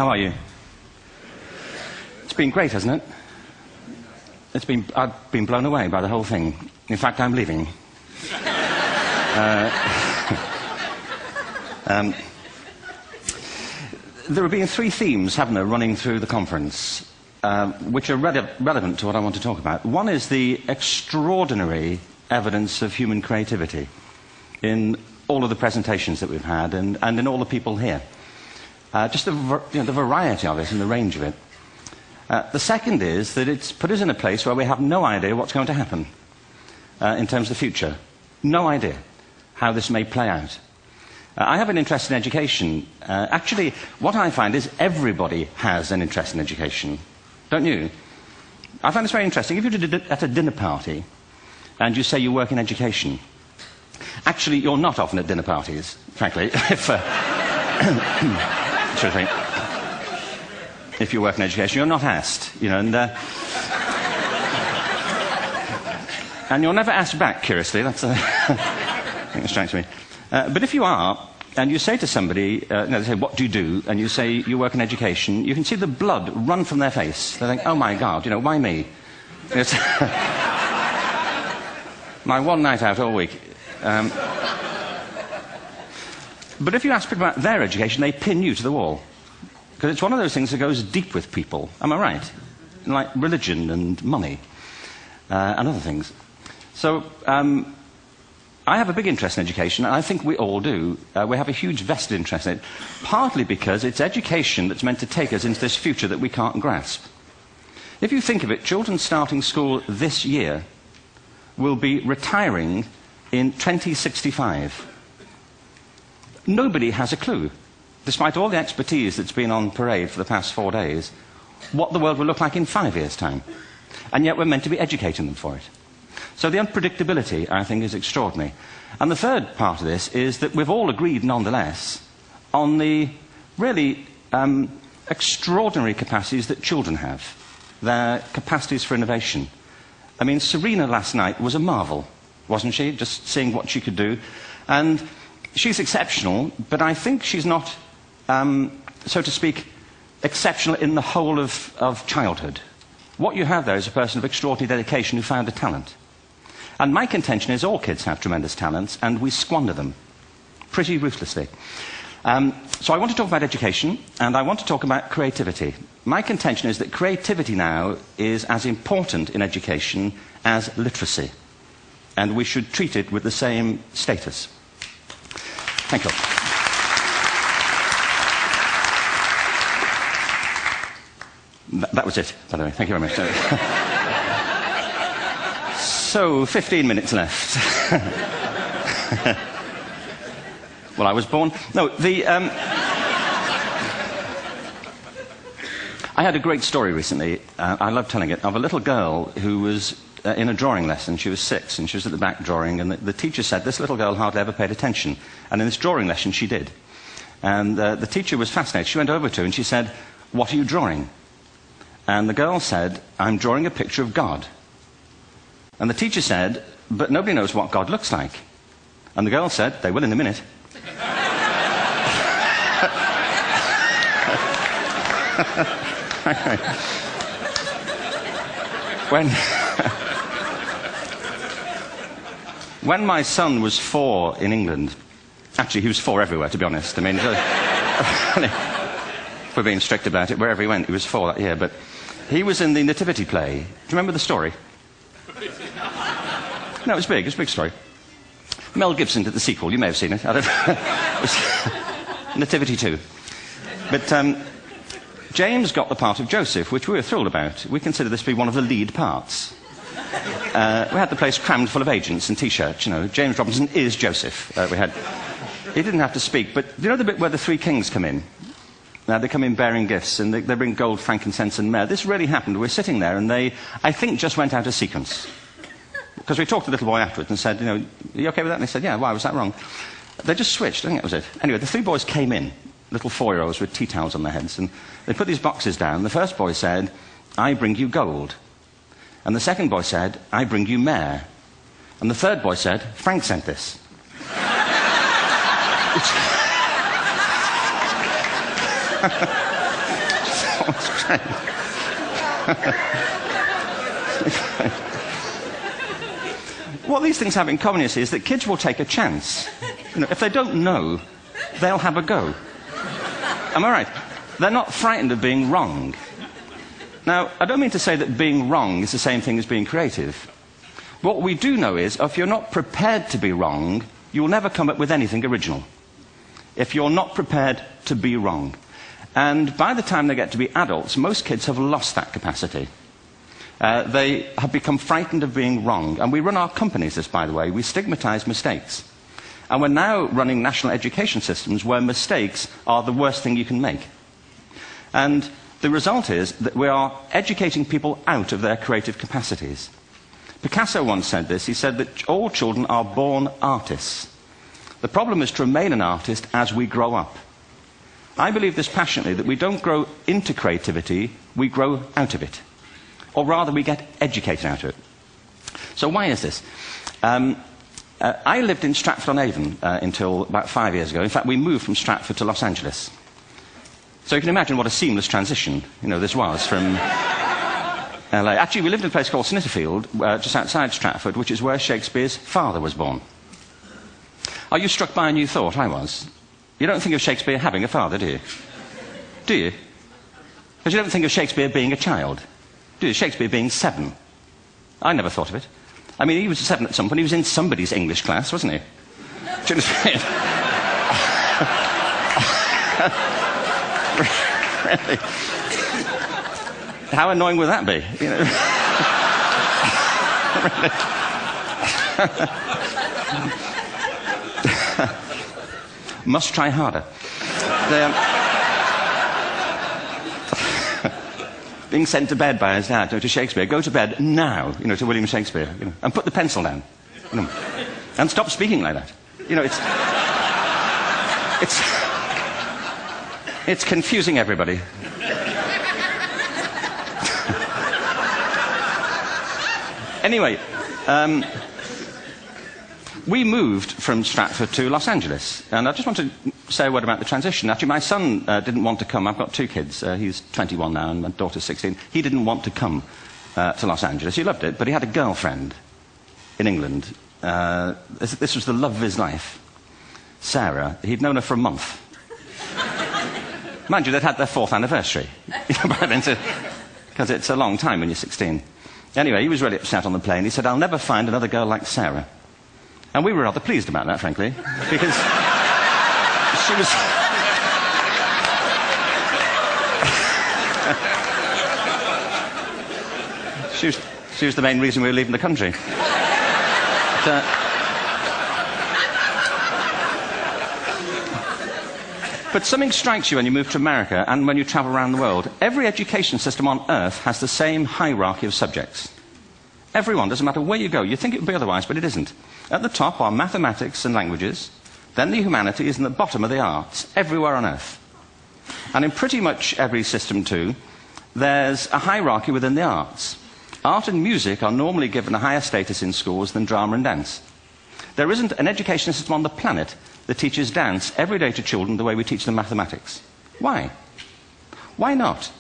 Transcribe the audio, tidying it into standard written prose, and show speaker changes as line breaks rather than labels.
How are you? It's been great, hasn't it? I've been blown away by the whole thing. In fact, I'm leaving. There have been three themes, haven't there, running through the conference, which are relevant to what I want to talk about. One is the extraordinary evidence of human creativity in all of the presentations that we've had and in all the people here. Just the variety of it and the range of it. The second is that it's put us in a place where we have no idea what's going to happen in terms of the future. No idea how this may play out. I have an interest in education. Actually, what I find is everybody has an interest in education. Don't you? I find this very interesting. If you're at a dinner party and you say you work in education, actually, you're not often at dinner parties, frankly. If you work in education, you're not asked, you know, and you're never asked back, curiously. That's I think it strikes me. But if you are, and you say to somebody, they say, what do you do? And you say, you work in education, you can see the blood run from their face. They think, oh my God, you know, why me? It's my one night out all week. But if you ask people about their education, they pin you to the wall. Because it's one of those things that goes deep with people. Am I right? Like religion and money and other things. So I have a big interest in education, and I think we all do. We have a huge vested interest in it, partly because it's education that's meant to take us into this future that we can't grasp. If you think of it, children starting school this year will be retiring in 2065. Nobody has a clue, despite all the expertise that's been on parade for the past 4 days, what the world will look like in 5 years' time. And yet we're meant to be educating them for it. So the unpredictability, I think, is extraordinary. And the third part of this is that we've all agreed, nonetheless, on the really extraordinary capacities that children have, their capacities for innovation. I mean, Serena last night was a marvel, wasn't she? Just seeing what she could do. And she's exceptional, but I think she's not, so to speak, exceptional in the whole of childhood. What you have there is a person of extraordinary dedication who found a talent. And my contention is all kids have tremendous talents, and we squander them pretty ruthlessly. So I want to talk about education, and I want to talk about creativity. My contention is that creativity now is as important in education as literacy, and we should treat it with the same status. Thank you. That was it, by the way. Thank you very much. So, 15 minutes left. Well, I was born... No, I had a great story recently, I love telling it, of a little girl who was in a drawing lesson. She was 6, and she was at the back drawing, and the teacher said this little girl hardly ever paid attention. And in this drawing lesson, she did. And the teacher was fascinated. She went over to her and she said, "What are you drawing?" And the girl said, "I'm drawing a picture of God." And the teacher said, "But nobody knows what God looks like." And the girl said, "They will in a minute." When my son was 4 in England, actually he was 4 everywhere, to be honest. I mean, if we're being strict about it, wherever he went, he was 4 that year. But he was in the Nativity play. Do you remember the story? No, it was big. It was a big story. Mel Gibson did the sequel. You may have seen it. I don't know. It was Nativity 2. But James got the part of Joseph, which we were thrilled about. We consider this to be one of the lead parts. We had the place crammed full of agents and T-shirts, you know. James Robinson is Joseph. He didn't have to speak, but you know the bit where the 3 kings come in? They come in bearing gifts, and they bring gold, frankincense, and myrrh. This really happened. We're sitting there, and they, I think, just went out of sequence. Because we talked to the little boy afterwards and said, you know, "Are you okay with that?" And they said, "Yeah, why was that wrong?" They just switched. I think that was it. Anyway, the 3 boys came in, little 4-year-olds with tea towels on their heads, and they put these boxes down. The first boy said, "I bring you gold." And the second boy said, "I bring you myrrh." And the third boy said, "Frank sent this." performance trained. What these things have in common, you see, is that kids will take a chance. If they don't know, they'll have a go. Am I right? They're not frightened of being wrong. Now, I don't mean to say that being wrong is the same thing as being creative. What we do know is, if you're not prepared to be wrong, you'll never come up with anything original. If you're not prepared to be wrong. And by the time they get to be adults, most kids have lost that capacity. They have become frightened of being wrong. And we run our companies this, by the way. We stigmatize mistakes. And we're now running national education systems where mistakes are the worst thing you can make. And the result is that we are educating people out of their creative capacities. Picasso once said this. He said that all children are born artists. The problem is to remain an artist as we grow up. I believe this passionately, that we don't grow into creativity, we grow out of it. Or rather, we get educated out of it. So why is this? I lived in Stratford-on-Avon until about 5 years ago. In fact, we moved from Stratford to Los Angeles. So you can imagine what a seamless transition, this was from LA. Actually, we lived in a place called Snitterfield, just outside Stratford, which is where Shakespeare's father was born. Are you struck by a new thought? I was. You don't think of Shakespeare having a father, do you? Do you? Because you don't think of Shakespeare being a child. Do you? Shakespeare being 7. I never thought of it. I mean, he was 7 at some point. He was in somebody's English class, wasn't he? Do you understand? Really? How annoying would that be? Must try harder. Being sent to bed by his dad, to Shakespeare. Go to bed now, to William Shakespeare, and put the pencil down, and stop speaking like that. It's confusing everybody. Anyway, we moved from Stratford to Los Angeles, and I just want to say a word about the transition. Actually, my son didn't want to come. I've got 2 kids. He's 21 now, and my daughter's 16. He didn't want to come to Los Angeles. He loved it, but he had a girlfriend in England. This was the love of his life, Sarah. He'd known her for a month. Mind you, they'd had their 4th anniversary, because it's a long time when you're 16. Anyway, he was really upset on the plane. He said, "I'll never find another girl like Sarah." And we were rather pleased about that, frankly, because she was... she was the main reason we were leaving the country. But something strikes you when you move to America and when you travel around the world. Every education system on Earth has the same hierarchy of subjects. Everyone, doesn't matter where you go. You think it would be otherwise, but it isn't. At the top are mathematics and languages, then the humanities, and at the bottom are the arts, everywhere on Earth. And in pretty much every system, too, there's a hierarchy within the arts. Art and music are normally given a higher status in schools than drama and dance. There isn't an education system on the planet that teaches dance every day to children the way we teach them mathematics. Why? Why not?